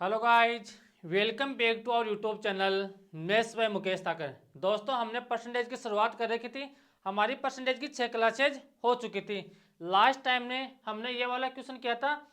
Hello guys, welcome back to our YouTube channel mess by Mukesh Thakar. दोस्तों, हमने percentage की शुरुआत कर रखी थी। हमारी परसेंटेज की 6 क्लासेज हो चुकी थी। लास्ट टाइम ने हमने ये वाला क्वेश्चन किया था।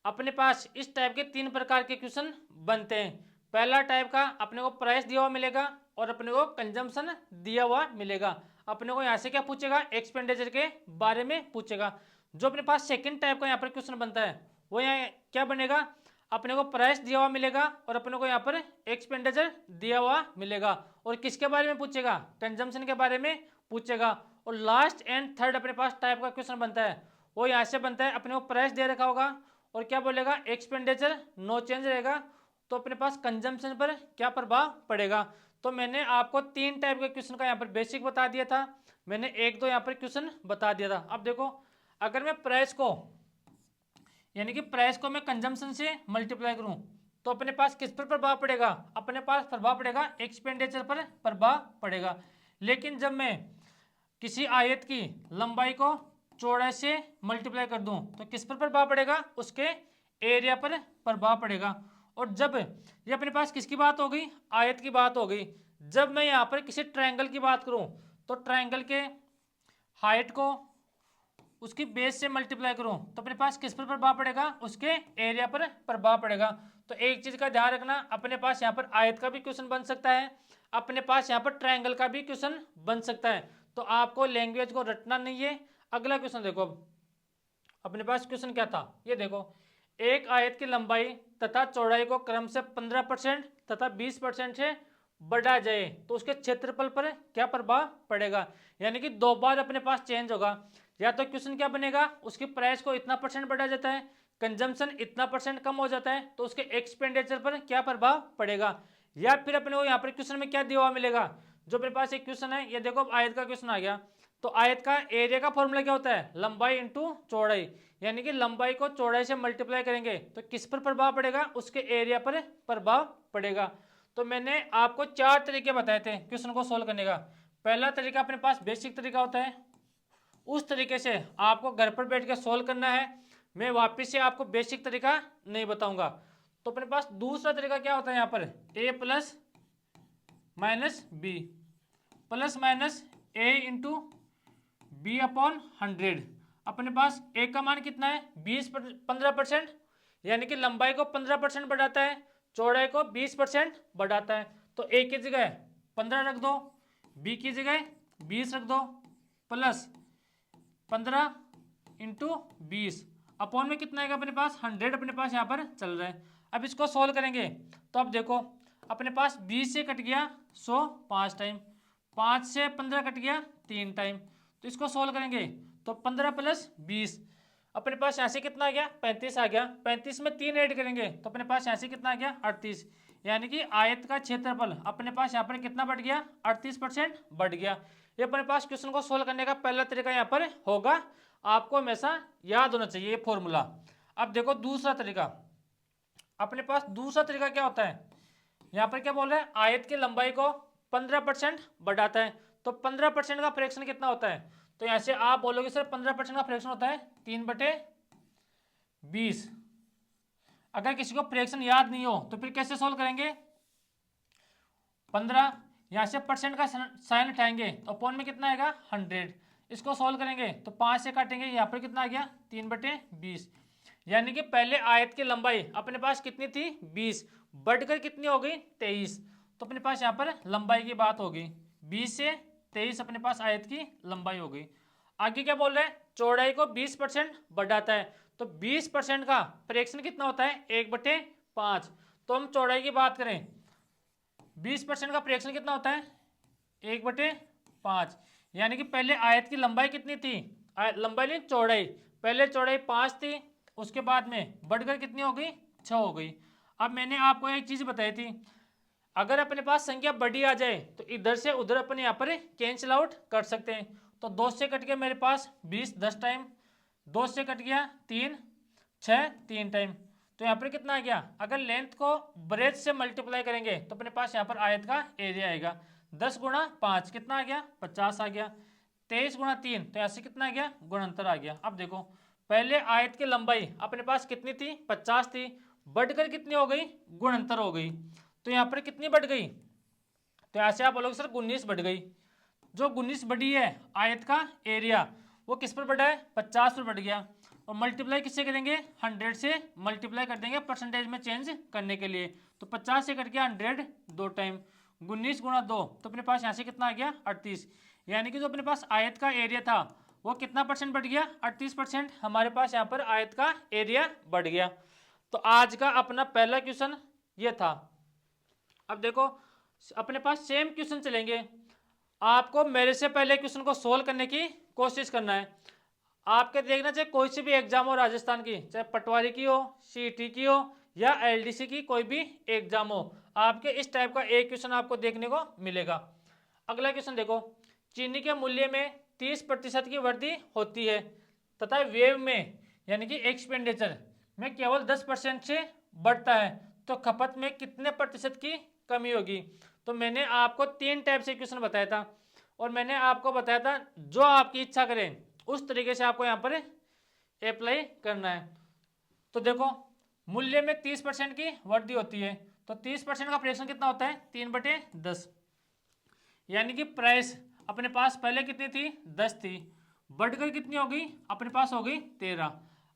अपने पास इस टाइप के 3 प्रकार के क्वेश्चन बनते हैं। पहला टाइप का अपने को प्राइस दिया हुआ मिलेगा और अपने को कंजम्पशन दिया हुआ मिलेगा। अपने को यहाँ से क्या पूछेगा, एक्सपेंडिचर के बारे में पूछेगा। जो अपने पास सेकंड टाइप का यहाँ पर क्वेश्चन बनता है वो यहाँ क्या बनेगा, अपने को प्राइस दिया हुआ मिलेगा और अपने को यहाँ पर एक्सपेंडिचर दिया हुआ मिलेगा। और किसके बारे में पूछेगा, कंजम्पशन के बारे में पूछेगा। और लास्ट एंड थर्ड अपने पास टाइप का क्वेश्चन बनता है वो यहाँ से बनता है। अपने को प्राइस दे रखा होगा और क्या बोलेगा, एक्सपेंडिचर नो चेंज रहेगा, तो अपने पास कंजम्पशन पर क्या प्रभाव पड़ेगा। तो मैंने आपको 3 टाइप के क्वेश्चन का यहाँ पर बेसिक बता दिया था। मैंने एक दो यहाँ पर क्वेश्चन बता दिया था। अब देखो, अगर मैं प्राइस को यानी कि प्राइस को मैं कंजम्पशन से मल्टीप्लाई करूं तो अपने पास किस पर प्रभाव पड़ेगा, अपने पास प्रभाव पड़ेगा एक्सपेंडिचर पर प्रभाव पड़ेगा। लेकिन जब मैं किसी आयत की लंबाई को चौड़ाई से मल्टीप्लाई कर दूं तो किस पर प्रभाव पड़ेगा, उसके एरिया पर प्रभाव पड़ेगा। और जब ये अपने पास किसकी बात हो गई, आयत की बात हो गई। जब मैं यहाँ पर किसी ट्रायंगल की बात करूं तो ट्रायंगल के हाइट को उसकी बेस से मल्टीप्लाई करूं तो अपने पास किस पर प्रभाव पड़ेगा, उसके एरिया पर प्रभाव पड़ेगा। तो एक चीज का ध्यान रखना, अपने पास यहाँ पर आयत का भी क्वेश्चन बन सकता है, अपने पास यहाँ पर ट्रायंगल का भी क्वेश्चन बन सकता है। तो आपको लैंग्वेज को रटना नहीं है। अगला क्वेश्चन देखो, अब अपने पास क्वेश्चन क्या था, ये देखो, एक आयत की लंबाई तथा चौड़ाई को क्रम से 15% तथा 20% से बढ़ा जाए तो उसके क्षेत्रफल पर क्या प्रभाव पड़ेगा। यानी कि दो बार अपने पास चेंज होगा। या तो क्वेश्चन क्या बनेगा, उसकी प्राइस को इतना परसेंट बढ़ा जाता है, कंजम्पशन इतना परसेंट कम हो जाता है, तो उसके एक्सपेंडिचर पर क्या प्रभाव पड़ेगा। या फिर अपने को यहाँ पर क्वेश्चन में क्या दिया हुआ मिलेगा, जो अपने पास एक क्वेश्चन है, ये देखो, आयत का क्वेश्चन आ गया। तो आयत का एरिया का फॉर्मूला क्या होता है, लंबाई इंटू चौड़ाई। यानी कि लंबाई को चौड़ाई से मल्टीप्लाई करेंगे तो किस पर प्रभाव पड़ेगा, उसके एरिया पर प्रभाव पड़ेगा। तो मैंने आपको 4 तरीके बताए थे क्वेश्चन को सोल्व करने का। पहला तरीका अपने पास बेसिक तरीका होता है, उस तरीके से आपको घर पर बैठ के सोल्व करना है। मैं वापस से आपको बेसिक तरीका नहीं बताऊंगा। तो अपने पास दूसरा तरीका क्या होता है, यहाँ पर A plus minus B plus minus A into B upon 100। अपने पास ए का मान कितना है, 15%, यानी कि लंबाई को 15% बढ़ाता है, चौड़ाई को 20% बढ़ाता है। तो ए की जगह 15 रख दो, बी की जगह 20 रख दो, प्लस 15 इंटू 20 अपॉन में कितना आएगा अपने पास, 100 अपने पास यहाँ पर चल रहा है। अब इसको सोल्व करेंगे तो अब देखो, अपने पास 20 से कट गया 100 5 टाइम, 5 से 15 कट गया 3 टाइम। तो इसको सोल्व करेंगे तो 15 प्लस 20 अपने पास यहाँ से कितना आ गया, 35 आ गया। 35 में 3 ऐड करेंगे तो अपने पास यहाँ से कितना आ गया, 38। यानी कि आयत का क्षेत्रफल अपने पास यहाँ पर कितना बढ़ गया, 38% बढ़ गया। ये अपने पास क्वेश्चन को सोल्व करने का पहला तरीका यहाँ पर होगा। आपको हमेशा याद होना चाहिए ये फॉर्मूला। अब देखो दूसरा तरीका, अपने पास दूसरा तरीका क्या होता है, यहाँ पर क्या बोल रहा है, आयत की लंबाई को 15% बढ़ाता है। तो 15% का फ्रैक्शन कितना होता है, तो यहाँ से आप बोलोगे सर 15% का फ्रैक्शन होता है 3/20। अगर किसी को फ्रैक्शन याद नहीं हो तो फिर कैसे सोल्व करेंगे, 15 यहाँ से परसेंट का साइन उठाएंगे तो अपॉन में कितना आएगा, 100। इसको सोल्व करेंगे तो 5 से काटेंगे, यहाँ पर कितना आ गया, 3/20। यानी कि पहले आयत की लंबाई अपने पास कितनी थी, 20, बढ़कर कितनी हो गई, 23। तो अपने पास यहाँ पर लंबाई की बात हो गई, 20 से 23 अपने पास आयत की लंबाई हो गई। आगे क्या बोल रहे हैं, चौड़ाई को 20% बढ़ाता है। तो 20% का फ्रैक्शन कितना होता है, 1/5। तो हम चौड़ाई की बात करें, 20% का फ्रैक्शन कितना होता है, 1/5। यानी कि पहले आयत की लंबाई कितनी थी, लंबाई नहीं चौड़ाई, पहले चौड़ाई 5 थी, उसके बाद में बढ़कर कितनी हो गई, 6 हो गई। अब मैंने आपको एक चीज बताई थी, अगर अपने पास संख्या बड़ी आ जाए तो इधर से उधर अपन यहाँ पर कैंसिल आउट कर सकते हैं। तो 2 से कट गया मेरे पास 20 10 टाइम, 2 से कट गया 3 6 3 टाइम। तो यहाँ पर कितना आ गया, अगर लेंथ को ब्रेथ से मल्टीप्लाई करेंगे तो अपने पास यहाँ पर आयत का एरिया आएगा, 10 गुणा 5 कितना आ गया, 50 आ गया। 23 गुणा 3 तो यहाँ से कितना आ गया, गुणनतर आ गया। अब देखो, पहले आयत की लंबाई अपने पास कितनी थी, 50 थी, बढ़कर कितनी हो गई, गुणंतर हो गई। तो यहाँ पर कितनी बढ़ गई, तो ऐसे आप बोलोगे सर 19 बढ़ गई। जो 19 बढ़ी है आयत का एरिया वो किस पर बढ़ा है, 50 पर बढ़ गया। और मल्टीप्लाई किससे करेंगे, 100 से मल्टीप्लाई कर देंगे परसेंटेज में चेंज करने के लिए। तो 50 से कट गया 100 दो टाइम, 19 गुणा 2, तो अपने पास यहाँ से कितना आ गया 38। यानी कि जो अपने पास आयत का एरिया था वो कितना परसेंट बढ़ गया, 38%। हमारे पास यहाँ पर आयत का एरिया बढ़ गया। तो आज का अपना पहला क्वेश्चन ये था। अब देखो अपने पास सेम क्वेश्चन चलेंगे। आपको मेरे से पहले क्वेश्चन को सोल्व करने की कोशिश करना है। आपके देखना चाहे कोई सी भी एग्जाम हो राजस्थान की, चाहे पटवारी की हो, सीईटी की हो या एलडीसी की कोई भी एग्जाम हो, आपके इस टाइप का एक क्वेश्चन आपको देखने को मिलेगा। अगला क्वेश्चन देखो, चीनी के मूल्य में 30% की वृद्धि होती है तथा व्यय में यानी कि एक्सपेंडिचर में केवल 10% से बढ़ता है, तो खपत में कितने प्रतिशत की कमी होगी। तो मैंने आपको 3 टाइप से क्वेश्चन बताया था और मैंने आपको बताया था जो आपकी इच्छा करें उस तरीके से आपको यहाँ पर अप्लाई करना है। तो देखो मूल्य में 30% की वृद्धि होती है, तो 30% का फ्रैक्शन कितना होता है, 3/10। यानी कि प्राइस अपने पास पहले कितनी थी, 10 थी, बढ़कर कितनी होगी, अपने पास हो गई 13।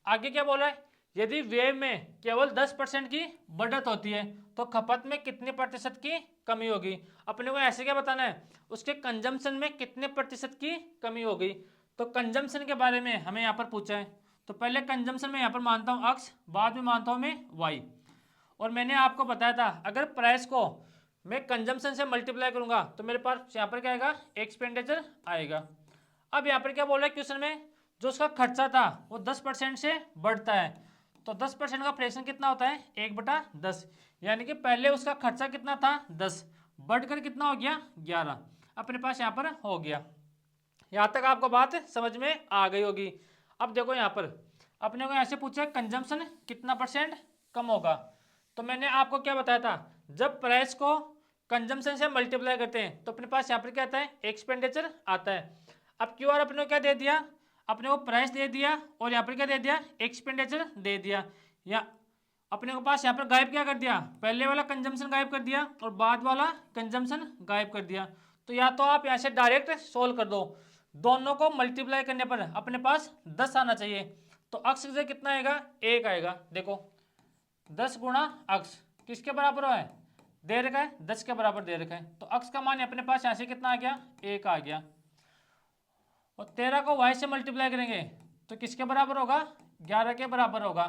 आगे क्या बोला है, यदि व्यय में केवल 10% की बढ़त होती है तो खपत में कितने प्रतिशत की कमी होगी। अपने को ऐसे क्या बताना है, उसके कंजम्पशन में कितने प्रतिशत की कमी होगी। तो कंजम्पशन के बारे में हमें यहाँ पर पूछा है, तो पहले कंजम्पशन में यहाँ पर मानता हूँ अक्स, बाद में मानता हूँ मैं वाई। और मैंने आपको बताया था अगर प्राइस को मैं कंजम्पशन से मल्टीप्लाई करूंगा तो मेरे पास यहाँ पर क्या आएगा, एक्सपेंडिचर आएगा। अब यहाँ पर क्या बोल रहा है क्वेश्चन में, जो उसका खर्चा था वो 10% से बढ़ता है, तो 10% का फ्रैक्शन कितना होता है, 1/10। यानी कि पहले उसका खर्चा कितना था 10, बढ़कर कितना हो गया 11, अपने पास यहाँ पर हो गया। यहाँ तक आपको बात समझ में आ गई होगी। अब देखो यहाँ पर अपने को ऐसे पूछा कंजम्पशन कितना परसेंट कम होगा, तो मैंने आपको क्या बताया था, जब प्राइस को कंजम्पशन से मल्टीप्लाई करते हैं तो अपने पास यहाँ पर क्या आता है, एक्सपेंडिचर आता है। अब क्यू आर अपने को क्या दे दिया, अपने को प्राइस दे दिया और यहाँ पर क्या दे दिया, एक्सपेंडिचर दे दिया। या अपने को पास यहाँ पर गायब क्या कर दिया, पहले वाला कंजम्पशन गायब कर दिया और बाद वाला कंजम्पशन गायब कर दिया। तो या तो आप यहाँ से डायरेक्ट सोल्व कर दो, दोनों को मल्टीप्लाई करने पर अपने पास 10 आना चाहिए, तो अक्स से कितना आएगा, 1 आएगा। देखो 10 गुणा अक्स किसके बराबर है, दे रखा है 10 के बराबर दे रखा है, तो अक्स का मान अपने पास यहाँ से कितना आ गया, 1 आ गया। और 13 को y से मल्टीप्लाई करेंगे तो किसके बराबर होगा, 11 के बराबर होगा।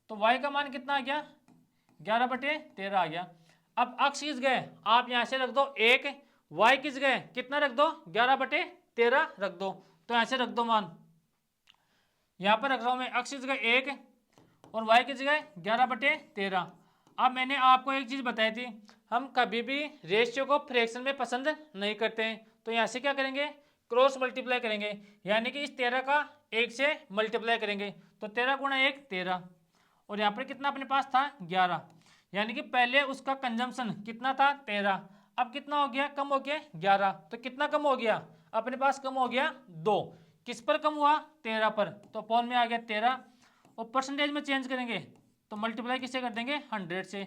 तो y का मान कितना आ गया, 11/13 आ गया। अब अक्स किस गए, आप यहाँ से रख दो 1, y किस गए कितना रख दो, 11/13 रख दो। तो यहाँ से रख दो मान, यहाँ पर रख रहा हूँ मैं, अक्स किस गए 1 और y की जगह 11/13। अब मैंने आपको एक चीज़ बताई थी, हम कभी भी रेशियो को फ्रैक्शन में पसंद नहीं करते हैं, तो यहाँ से क्या करेंगे, क्रॉस मल्टीप्लाई करेंगे, यानी कि इस 13 का 1 से मल्टीप्लाई करेंगे, तो 13 गुणा 1 13, और यहाँ पर कितना अपने पास था 11, यानी कि पहले उसका कंजम्पशन कितना था 13, अब कितना हो गया, कम हो गया 11, तो कितना कम हो गया, अपने पास कम हो गया 2। किस पर कम हुआ, 13 पर, तो अपॉन में आ गया 13, और परसेंटेज में चेंज करेंगे तो मल्टीप्लाई किससे कर देंगे, 100 से।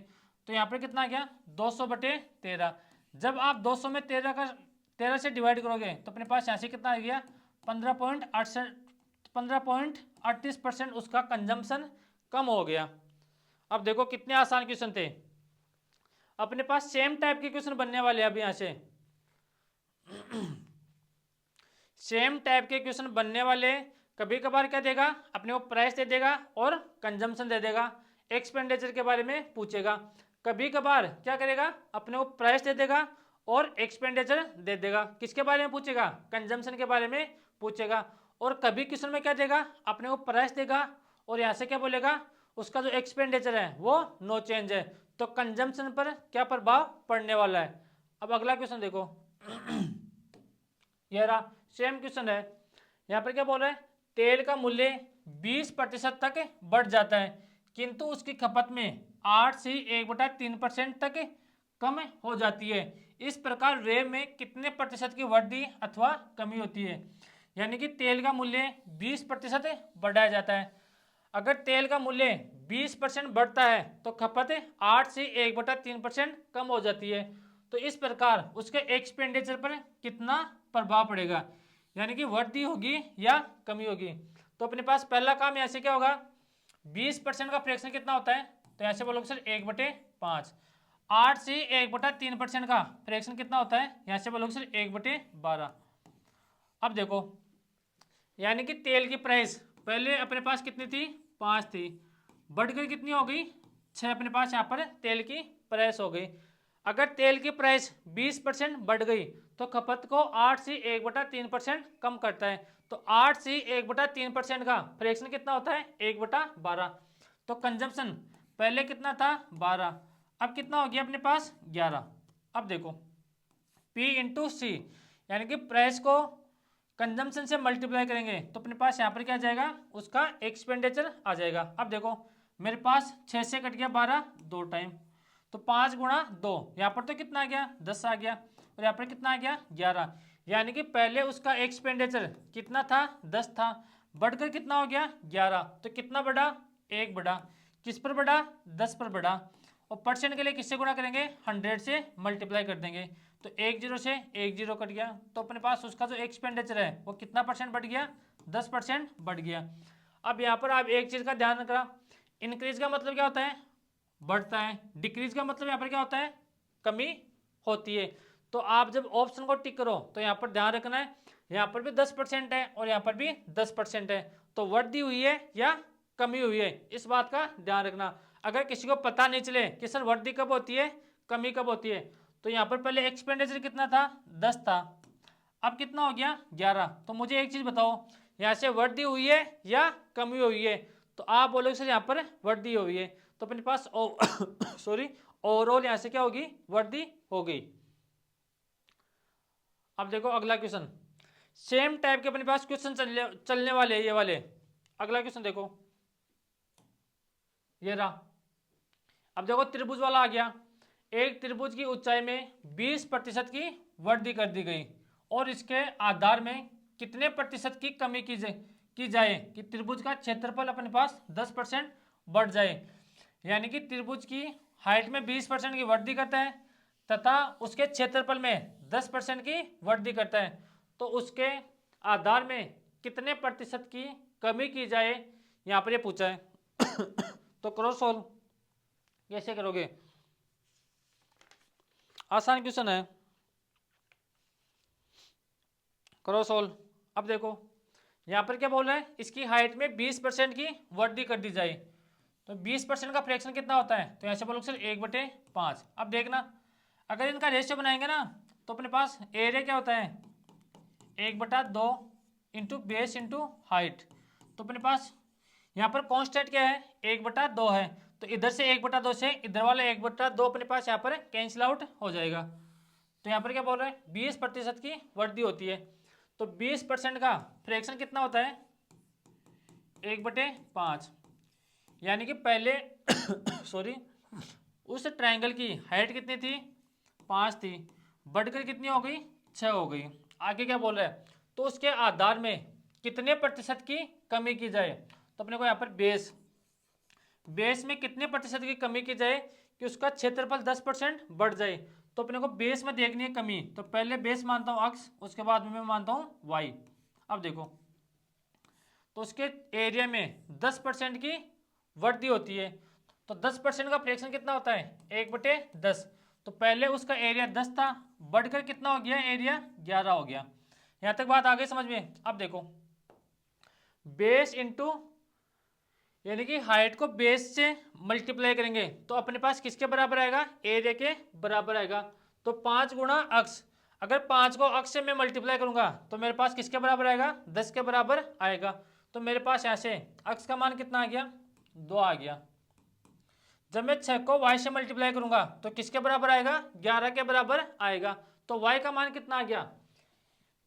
तो यहाँ पर कितना आ गया 200/13। जब आप 200 में 13 से डिवाइड करोगे तो अपने पास यहाँ से कितना आ गया, 15.38% उसका कंजम्पशन कम हो गया। अब देखो कितने आसान क्वेश्चन थे, अपने पास सेम टाइप के क्वेश्चन बनने वाले हैं। अभी यहाँ से सेम टाइप के क्वेश्चन बनने वाले, कभी कभार क्या देगा, अपने को प्राइस दे देगा और कंजम्पशन दे देगा, एक्सपेंडिचर के बारे में पूछेगा। कभी कभार क्या करेगा, अपने को प्राइस दे देगा और एक्सपेंडिचर दे देगा, किसके बारे में पूछेगा, कंजम्पशन के बारे में पूछेगा। और कभी क्वेश्चन में क्या देगा, अपने को प्राइस देगा और यहाँ से क्या बोलेगा, उसका जो एक्सपेंडिचर है वो नो चेंज है, तो कंजम्पशन पर क्या प्रभाव पड़ने वाला है। अब अगला क्वेश्चन देखो ये रहा, सेम क्वेश्चन है। यहाँ पर क्या बोल रहा है, तेल का मूल्य 20% तक बढ़ जाता है किंतु उसकी खपत में 8 से 1/3% तक कम हो जाती है। इस प्रकार व्यय में कितने प्रतिशत की वृद्धि अथवा कमी होती है। यानी कि तेल का मूल्य 20% बढ़ाया जाता है, अगर तेल का मूल्य 20% बढ़ता है तो खपत 8 से 1/3% कम हो जाती है। तो इस प्रकार उसके एक्सपेंडिचर पर कितना प्रभाव पड़ेगा, यानी कि वृद्धि होगी या कमी होगी। तो अपने पास पहला काम यहाँ से क्या होगा, 20% का फ्रैक्शन कितना होता है, तो यहाँ से बोलोगे सर 1/5। 8 से 1/3% का फ्रैक्शन कितना होता है, यहाँ से बोलोगे सर 1/12। अब देखो, यानी कि तेल की प्राइस पहले अपने पास कितनी थी, 5 थी, बढ़कर कितनी हो गई, 6 अपने पास यहाँ पर तेल की प्राइस हो गई। अगर तेल की प्राइस 20% बढ़ गई तो खपत को 8 से 1/3% कम करता है। तो 8 से 1/3% का फ्रैक्शन कितना होता है, 1/12। तो कंजम्पशन पहले कितना था, 12, अब कितना हो गया अपने पास, 11। अब देखो P इंटू सी, यानी कि प्राइस को कंजम्पशन से मल्टीप्लाई करेंगे तो अपने पास यहाँ पर क्या आ जाएगा, उसका एक्सपेंडिचर आ जाएगा। अब देखो मेरे पास 6 से कट गया 12 दो टाइम, तो 5 गुणा 2, यहाँ पर तो कितना आ गया, 10 आ गया, और यहाँ पर कितना आ गया, 11। यानी कि पहले उसका एक्सपेंडिचर कितना था, 10 था, बढ़कर कितना हो गया, 11। तो कितना बढ़ा, 1 बढ़ा। किस पर बढ़ा, 10 पर बढ़ा। और परसेंट के लिए किससे गुणा करेंगे, 100 से मल्टीप्लाई कर देंगे। तो 1 0 से 1 0 कट गया, तो अपने पास उसका जो एक्सपेंडिचर है वो कितना परसेंट बढ़ गया, 10% बढ़ गया। अब यहाँ पर आप एक चीज़ का ध्यान रखना, इंक्रीज का मतलब क्या होता है, बढ़ता है, डिक्रीज का मतलब यहाँ पर क्या होता है, कमी होती है। तो आप जब ऑप्शन को टिक करो तो यहाँ पर ध्यान रखना है, यहाँ पर भी 10% है और यहाँ पर भी 10% है, तो वृद्धि हुई है या कमी हुई है, इस बात का ध्यान रखना। अगर किसी को पता नहीं चले कि सर वृद्धि कब होती है, कमी कब होती है, तो यहाँ पर पहले एक्सपेंडिचर कितना था, 10 था, अब कितना हो गया, 11। तो मुझे एक चीज़ बताओ, यहाँ से वृद्धि हुई है या कमी हुई है, तो आप बोलोगे सर यहाँ पर वृद्धि हुई है। तो अपने पास सॉरी ओवरऑल यहाँ से क्या होगी, वृद्धि हो गई। अब देखो अगला क्वेश्चन, सेम टाइप के अपने पास क्वेश्चन चलने वाले हैं ये वाले। अगला क्वेश्चन देखो, ये रहा। अब देखो त्रिभुज वाला आ गया, एक त्रिभुज की ऊंचाई में 20% की वृद्धि कर दी गई और इसके आधार में कितने प्रतिशत की कमी की जाए कि त्रिभुज का क्षेत्रफल अपने पास 10% बढ़ जाए। यानी कि त्रिभुज की हाइट में 20% की वृद्धि करता है तथा उसके क्षेत्रफल में 10% की वृद्धि करता है, तो उसके आधार में कितने प्रतिशत की कमी की जाए, यहाँ पर ये पूछा है। तो करो सॉल्व, कैसे करोगे, आसान क्वेश्चन है, करो सॉल्व। अब देखो यहाँ पर क्या बोल रहे हैं, इसकी हाइट में 20% की वृद्धि कर दी जाए, तो 20% का फ्रैक्शन कितना होता है, तो ऐसे बोलो सर 1/5। अब देखना अगर इनका रेशियो बनाएंगे ना तो अपने पास एरिया क्या होता है, 1/2 इंटू बेस इंटू हाइट। तो अपने पास यहाँ पर कांस्टेंट क्या है, 1/2 है, तो इधर से 1/2 से इधर वाला 1/2 अपने पास यहाँ पर कैंसिल आउट हो जाएगा। तो यहाँ पर क्या बोल रहा है, 20% की वृद्धि होती है, तो 20% का फ्रैक्शन कितना होता है, 1/5। यानी कि पहले सॉरी उस ट्रायंगल की हाइट कितनी थी, 5 थी, बढ़कर कितनी हो गई, 6 हो गई। आगे क्या बोल रहा है, तो उसके आधार में कितने प्रतिशत की कमी की जाए, तो अपने को यहाँ पर बेस में कितने प्रतिशत की कमी की जाए कि उसका क्षेत्रफल 10% बढ़ जाए। तो अपने को बेस में देखनी है कमी, तो पहले बेस मानता हूँ अक्स, उसके बाद में मैं मानता हूँ वाई। अब देखो तो उसके एरिया में 10% की वृद्धि होती है, तो 10% का फ्रैक्शन कितना होता है, 1/10। तो पहले उसका एरिया 10 था, बढ़कर कितना हो गया, एरिया 11 हो गया। यहाँ तक बात आ गई समझ में। अब देखो बेस इंटू, यानी कि हाइट को बेस से मल्टीप्लाई करेंगे तो अपने पास किसके बराबर आएगा, एरिया के बराबर आएगा। तो 5 गुणा अक्स, अगर 5 को अक्स से मैं मल्टीप्लाई करूंगा तो मेरे पास किसके बराबर आएगा, 10 के बराबर आएगा। तो मेरे पास यहाँ से अक्स का मान कितना आ गया, 2 आ गया। जब मैं 6 को y से मल्टीप्लाई करूंगा तो किसके बराबर आएगा, 11 के बराबर आएगा। तो y का मान कितना आ गया,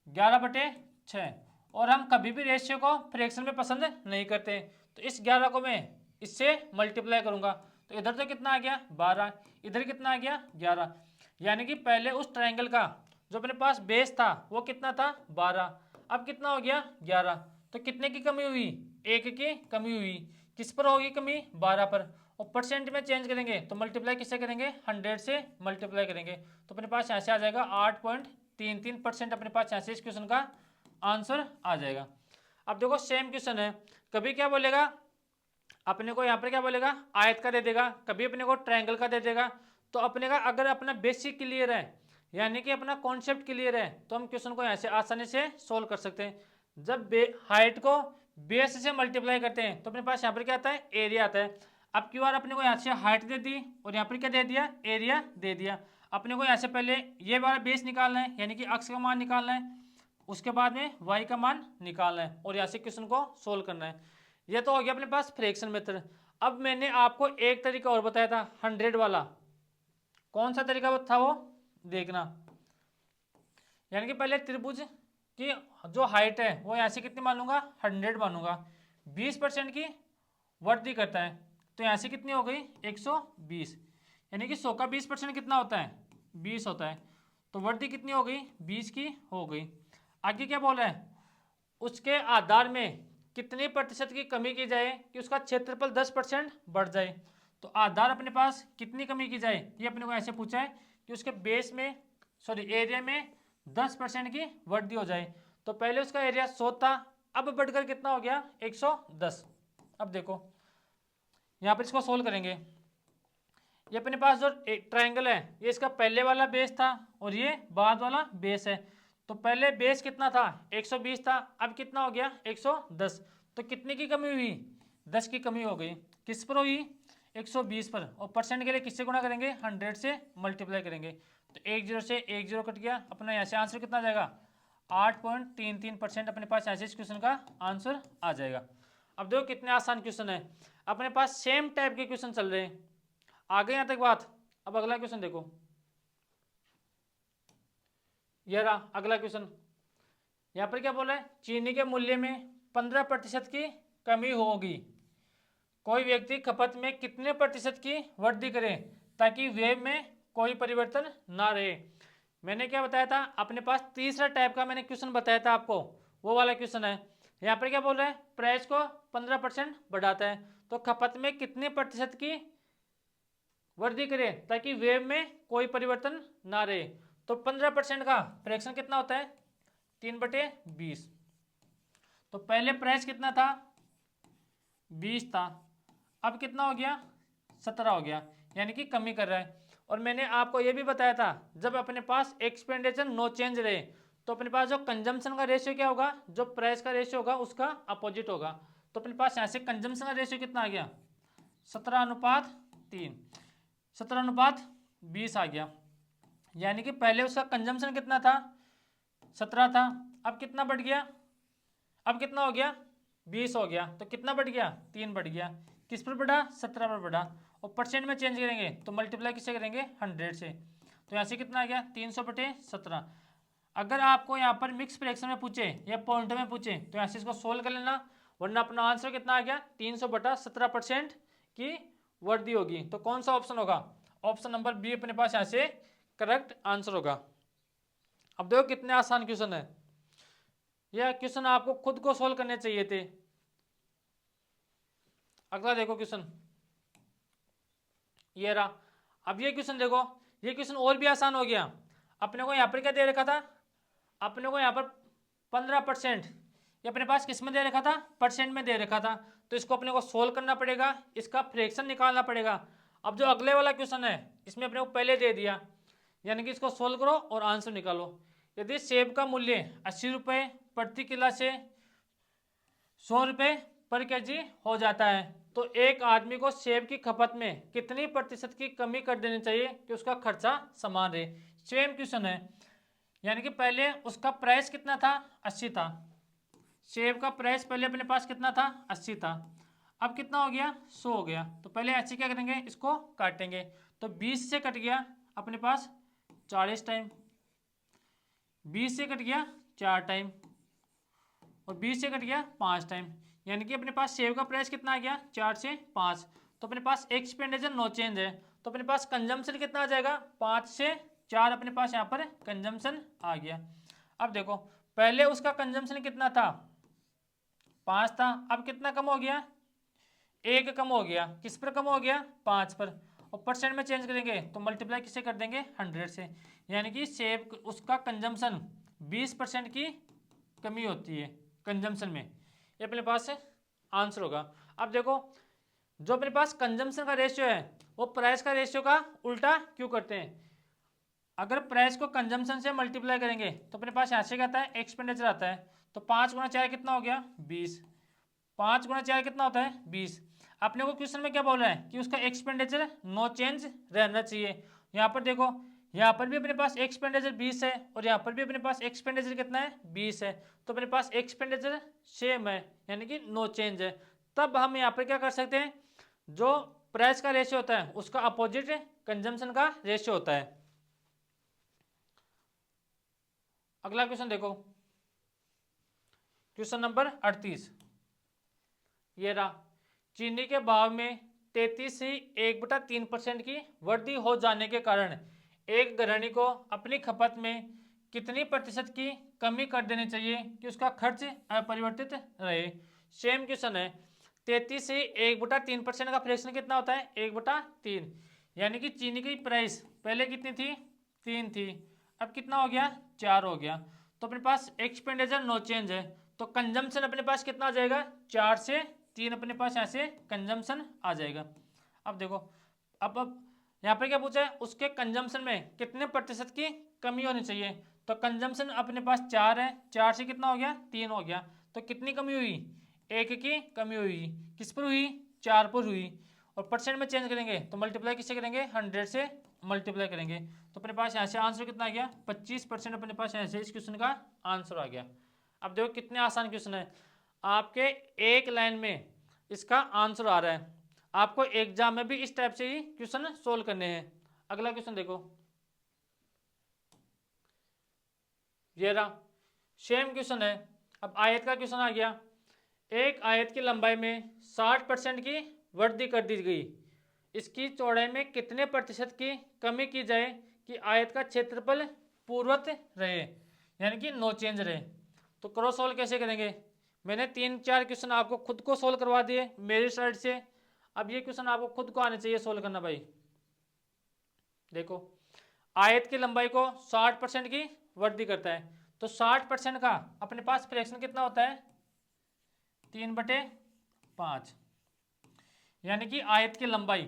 11/6। और हम कभी भी रेशियो को फ्रैक्शन में पसंद नहीं करते, तो इस 11 को मैं इससे मल्टीप्लाई करूंगा तो इधर तो कितना आ गया, 12, इधर कितना आ गया, 11। यानी कि पहले उस ट्रायंगल का जो अपने पास बेस था वो कितना था, 12, अब कितना हो गया, 11। तो कितने की कमी हुई, 1 की कमी हुई। किस पर होगी कमी, 12 पर। और परसेंट में चेंज करेंगे तो मल्टीप्लाई किससे करेंगे, 100 से मल्टीप्लाई करेंगे, तो अपने पास यहाँ से आ जाएगा 8.33% अपने पास यहाँ से इस क्वेश्चन का आंसर आ जाएगा। अब देखो सेम क्वेश्चन है, कभी क्या बोलेगा अपने को, यहाँ पर क्या बोलेगा आयत का दे देगा, कभी अपने को ट्रायंगल का दे देगा। तो अपने का अगर अपना बेसिक क्लियर है, यानी कि अपना कॉन्सेप्ट क्लियर है, तो हम क्वेश्चन को यहाँ से आसानी से सोल्व कर सकते हैं। जब हाइट को बेस से मल्टीप्लाई करते हैं तो अपने पास यहाँ पर क्या आता है, एरिया आता है। अब क्यू आर अपने को यहाँ से हाइट दे दी और यहाँ पर क्या दे दिया, एरिया दे दिया। अपने को यहाँ से पहले ये वाला बेस निकालना है, यानी कि अक्स का मान निकालना है, उसके बाद में वाई का मान निकालना है और यहाँ से क्वेश्चन को सोल्व करना है। ये तो हो गया अपने पास फ्रैक्शन मेथड। अब मैंने आपको एक तरीका और बताया था 100 वाला, कौन सा तरीका था वो देखना। यानी कि पहले त्रिभुज की जो हाइट है वो यहाँ से कितनी मानूंगा, 100 मानूंगा, 20% की वृद्धि करता है, तो यहाँ से कितनी हो गई 120, यानी कि 100 का 20% कितना होता है, 20 होता है, तो वृद्धि कितनी हो गई 20 की हो गई। आगे क्या बोल रहा है, उसके आधार में कितने प्रतिशत की कमी की जाए कि उसका क्षेत्रफल 10% बढ़ जाए। तो आधार अपने पास कितनी कमी की जाए, ये अपने को ऐसे पूछा है कि उसके बेस में एरिया में 10% की वृद्धि हो जाए। तो पहले उसका एरिया 100 था, अब बढ़कर कितना हो गया 110। अब देखो यहाँ पर इसको सोल्व करेंगे, ये अपने पास जो ट्रायंगल है ये इसका पहले वाला बेस था और ये बाद वाला बेस है। तो पहले बेस कितना था 120 था, अब कितना हो गया 110, तो कितने की कमी हुई 10 की कमी हो गई। किस पर हुई 120 पर, और परसेंट के लिए किससे गुणा करेंगे 100 से मल्टीप्लाई करेंगे, तो 10 से 10 कट गया, अपना यहाँ से आंसर कितना आ जाएगा 8.33% अपने पास यहाँ से इस क्वेश्चन का आंसर आ जाएगा। अब देखो कितने आसान क्वेश्चन है, अपने पास सेम टाइप के क्वेश्चन चल रहे हैं। आगे यहाँ तक बात। अब अगला क्वेश्चन देखो, ये रहा अगला क्वेश्चन। यहाँ पर क्या बोला है, चीनी के मूल्य में 15% की कमी होगी, कोई व्यक्ति खपत में कितने प्रतिशत की वृद्धि करे ताकि व्यय में कोई परिवर्तन ना रहे। मैंने क्या बताया था, अपने पास तीसरा टाइप का मैंने क्वेश्चन बताया था आपको, वो वाला क्वेश्चन है। यहाँ पर क्या बोल रहा है, प्राइस को 15% बढ़ाता है, तो खपत में कितने प्रतिशत की वृद्धि करें ताकि वेव में कोई परिवर्तन ना रहे। तो 15% का फ्रैक्शन कितना होता है 3/20। तो पहले प्राइस कितना था 20 था, अब कितना हो गया 17 हो गया, यानी कि कमी कर रहा है। और मैंने आपको यह भी बताया था जब अपने पास एक्सपेंडिचर नो चेंज रहे तो अपने पास जो कंजम्पशन का रेशियो क्या होगा, जो प्राइस का रेशियो होगा उसका अपोजिट होगा। तो अपने पास यहाँ से कंजम्पशन का रेशियो कितना आ गया 17:3, 17:20 आ गया, यानी कि पहले उसका कंजम्पशन कितना था 17 था, अब कितना बढ़ गया, अब कितना हो गया 20 हो गया, तो कितना बढ़ गया 3 बढ़ गया। किस पर बढ़ा 17 पर बढ़ा, और परसेंट में चेंज करेंगे तो मल्टीप्लाई किससे करेंगे 100 से, तो यहाँ से कितना आ गया 300/17। अगर आपको यहाँ पर मिक्स फ्रैक्शन में पूछे या पॉइंट में पूछे तो यहाँ से इसको सोल्व कर लेना, वरना अपना आंसर कितना आ गया 300/17% की वृद्धि होगी। तो कौन सा ऑप्शन होगा, ऑप्शन नंबर बी अपने पास यहाँ से करेक्ट आंसर होगा। अब देखो कितने आसान क्वेश्चन है, यह क्वेश्चन आपको खुद को सोल्व करने चाहिए थे। अगला देखो क्वेश्चन, ये रहा। अब ये क्वेश्चन देखो, ये क्वेश्चन और भी आसान हो गया। अपने को यहाँ पर क्या दे रखा था, अपने को यहाँ पर 15%, ये अपने पास किस में दे रखा था परसेंट में दे रखा था, तो इसको अपने को सोल्व करना पड़ेगा, इसका फ्रैक्शन निकालना पड़ेगा। अब जो अगले वाला क्वेश्चन है इसमें अपने को पहले दे दिया, यानी कि इसको सोल्व करो और आंसर निकालो। यदि सेब का मूल्य 80 रुपये प्रति किलो से 100 रुपये पर केजी हो जाता है, तो एक आदमी को सेब की खपत में कितनी प्रतिशत की कमी कर देनी चाहिए कि उसका खर्चा समान रहे। सेम क्वेश्चन है, यानी कि पहले उसका प्राइस कितना था 80 था, सेब का प्राइस पहले अपने पास कितना था 80 था, अब कितना हो गया 100 हो गया। तो पहले ऐसे क्या करेंगे, इसको काटेंगे, तो 20 से कट गया अपने पास 40 टाइम, 20 से कट गया 4 टाइम, और 20 से कट गया 5 टाइम, यानी कि अपने पास सेब का प्राइस कितना आ गया 4 से 5। तो अपने पास एक्सपेंडिचर नो चेंज है, तो अपने पास कंजम्पशन कितना आ जाएगा 5 से 4, अपने पास यहाँ पर कंजम्पशन आ गया। अब देखो पहले उसका कंजम्पशन कितना था 5 था, अब कितना कम हो गया एक कम हो गया, किस पर कम हो गया, 5 पर। और परसेंट में चेंज करेंगे तो मल्टीप्लाई किससे कर देंगे, 100 से। यानी कि सेब उसका कंजम्पशन 20% की कमी होती है कंजम्पशन में। ये अपने पास आंसर होगा। अब देखो जो अपने पास कंजम्पशन का रेशियो है वो प्राइस का रेशियो का उल्टा क्यों करते हैं। अगर प्राइस को कंजम्पशन से मल्टीप्लाई करेंगे तो अपने पास यहाँ से क्या आता है, एक्सपेंडिचर आता है। तो 5 × 4 कितना हो गया, 20। 5 × 4 कितना होता है, 20। अपने को क्वेश्चन में क्या बोल रहा है कि उसका एक्सपेंडिचर नो चेंज रहना चाहिए। यहाँ पर देखो, यहाँ पर भी अपने पास एक्सपेंडिचर 20 है और यहाँ पर भी अपने पास एक्सपेंडिचर कितना है, 20 है। तो अपने पास एक्सपेंडिचर सेम है यानी कि नो चेंज है। तब हम यहाँ पर क्या कर सकते हैं, जो प्राइस का रेशियो होता है उसका अपोजिट कंजम्पशन का रेशियो होता है। अगला क्वेश्चन देखो, क्वेश्चन नंबर 38। ये रहा, चीनी के भाव में 33 से 1/3% की वृद्धि हो जाने के कारण एक गृहिणी को अपनी खपत में कितनी प्रतिशत की कमी कर देनी चाहिए कि उसका खर्च अपरिवर्तित रहे। सेम क्वेश्चन है। 33 से 1/3% का फ्रैक्शन कितना होता है, 1/3। यानी कि चीनी की प्राइस पहले कितनी थी, 3 थी, अब कितना हो गया, 4 हो गया। तो अपने पास एक्सपेंडिचर नो चेंज है, तो कंजम्पशन अपने पास कितना आ जाएगा, 4 से 3 अपने पास यहाँ से कंजम्पशन आ जाएगा। अब देखो, अब यहाँ पर क्या पूछा है, उसके कंजम्पशन में कितने प्रतिशत की कमी होनी चाहिए। तो कंजम्पशन अपने पास 4 है, 4 से कितना हो गया, 3 हो गया। तो कितनी कमी हुई, 1 की कमी हुई। किस पर हुई, 4 पर हुई। और परसेंट में चेंज करेंगे तो मल्टीप्लाई किससे करेंगे, 100 से मल्टीप्लाई करेंगे। तो अपने पास यहाँ से आंसर कितना आ गया, 25% अपने पास यहाँ से इस क्वेश्चन का आंसर आ गया। अब देखो कितने आसान क्वेश्चन है, आपके एक लाइन में इसका आंसर आ रहा है। आपको एग्जाम में भी इस टाइप से ही क्वेश्चन सोल्व करने हैं। अगला क्वेश्चन देखो, ये रहा, सेम क्वेश्चन है। अब आयत का क्वेश्चन आ गया। एक आयत की लंबाई में 60% की वृद्धि कर दी गई, इसकी चौड़ाई में कितने प्रतिशत की कमी की जाए कि आयत का क्षेत्रफल पूर्ववत रहे यानी कि नो चेंज रहे। तो क्रॉस सोल्व कैसे करेंगे, मैंने 3-4 क्वेश्चन आपको खुद को सोल्व करवा दिए मेरी साइड से। अब ये क्वेश्चन आपको खुद को आने चाहिए सोल्व करना भाई। देखो, आयत की लंबाई को 60% की वृद्धि करता है, तो 60% का अपने पास फ्रैक्शन कितना होता है, 3/5। यानी कि आयत की लंबाई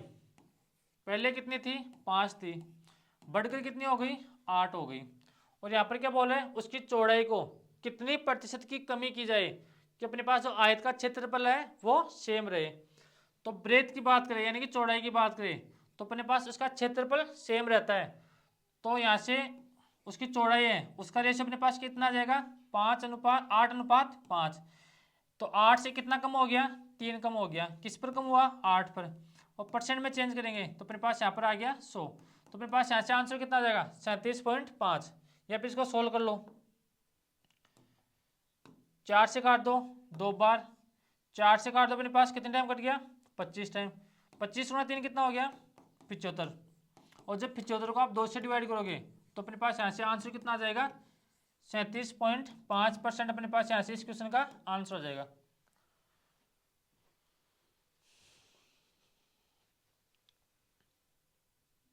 पहले कितनी थी, 5 थी, बढ़कर कितनी हो गई, 8 हो गई। और यहाँ पर क्या बोल रहे हैं, उसकी चौड़ाई को कितनी प्रतिशत की कमी की जाए कि अपने पास जो आयत का क्षेत्रफल है वो सेम रहे। तो ब्रेथ की बात करें यानी कि चौड़ाई की बात करें तो अपने पास उसका क्षेत्रफल सेम रहता है। तो यहाँ से उसकी चौड़ाई है उसका रेशियो अपने पास कितना आ जाएगा, 8:5। तो 8 से कितना कम हो गया, 3 कम हो गया। किस पर कम हुआ, 8 पर। और परसेंट में चेंज करेंगे तो अपने पास यहाँ पर आ गया 100। तो अपने पास यहाँ से आंसर कितना आ जाएगा, 37.5। या फिर इसको सोल्व कर लो, 4 से काट दो 2 बार, 4 से काट दो अपने पास कितने टाइम कट गया, 25 टाइम। 25 × 3 कितना हो गया, 75। और जब 75 को आप 2 से डिवाइड करोगे तो अपने पास यहाँ से आंसर कितना आ जाएगा, 37.5% अपने पास यहाँ से इस क्वेश्चन का आंसर हो जाएगा।